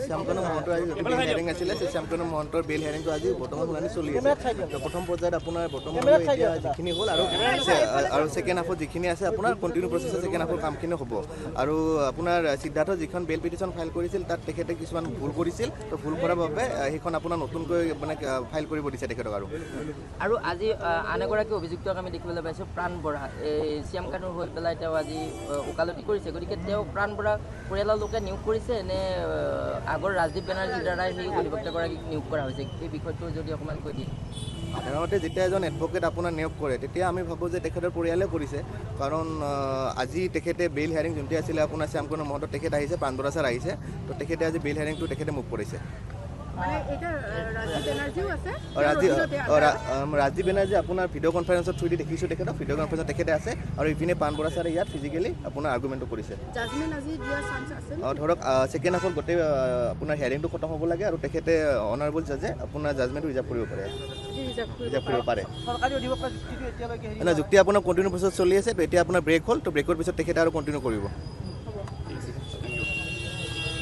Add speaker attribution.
Speaker 1: শ্যামকানু মহন্তৰ আজি বেল হেয়াৰিং আছিলে শ্যামকানু মহন্তৰ বেল হেয়াৰিংটো আজি বৰ্তমান শুনানি চলি আছে তো প্ৰথম পৰ্যায়ত আপোনাৰ বৰ্তমান এতিয়া যিখিনি হ'ল আৰু ছেকেণ্ড হাফত যিখিনি আছে আপোনাৰ কণ্টিনিউ প্ৰচেছত ছেকেণ্ড হাফৰ কামখিনি হ'ব আৰু আপোনাৰ সিদ্ধাৰ্থ যিখন বেল পিটিশ্যন ফাইল কৰিছিল তাত তেখেতে কিছুমান ভুল কৰিছিল তো ভুল কৰাৰ বাবে সেইখন আপোনাৰ নতুনকৈ মানে ফাইল কৰিব দিছে তেখেতক
Speaker 2: আৰু আজি আন এগৰাকী অভিযুক্তক আমি দেখিবলৈ পাইছোঁ প্ৰাণ বৰা এই শ্যামকানুৰ হৈ পেলাই তেওঁ আজি ওকালতি কৰিছে গতিকে তেওঁ প্ৰাণ বৰা পৰিয়ালৰ লোকে নিয়োগ কৰিছে নে আগৰ ৰাজদীপ বেনাৰ্জীৰ দ্বাৰাই সেই অধিবক্তাগৰাকীক নিয়োগ কৰা হৈছে এই বিষয়টো যদি অকণমান কৈ দিয়ে
Speaker 1: সাধাৰণতে যেতিয়া এজন এডভকেট আপোনাৰ নিয়োগ কৰে তেতিয়া আমি ভাবোঁ যে তেখেতৰ পৰিয়ালে কৰিছে কাৰণ আজি তেখেতে বেইল হেয়াৰিং যোনটো আছিলে আপোনাৰ শ্যামকানু মহন্ত তেখেত আহিছে প্ৰাণ বৰা ছাৰ আহিছে তো তেখেতে আজি বেইল হেয়াৰিংটো তেখেতে মুখ কৰিছে ৰাজদীপ বেনাৰ্জী আপোনাৰ ভিডিঅ' কনফাৰেন্সৰ থ্ৰুদি দেখিছোঁ তেখেতক ভিডিঅ' কনফাৰেন্সত তেখেতে আছে আৰু ইপিনে প্ৰাণ বৰা ছাৰে ইয়াত ফিজিকেলি আপোনাৰ আৰ্গুমেণ্টটো কৰিছে ধৰক ছেকেণ্ড হাফত গোটেই আপোনাৰ হেয়াৰিংটো খতম হ'ব লাগে আৰু তেখেতে অনাৰেবল জাজে আপোনাৰ জাজমেণ্টটো ৰিজাৰ্ভ কৰিব পাৰে যুক্তি আপোনাৰ কণ্টিনিউ প্ৰচেছ চলি আছে তো এতিয়া আপোনাৰ ব্ৰেক হ'ল তো ব্ৰেকৰ পিছত তেখেতে আৰু কণ্টিনিউ কৰিব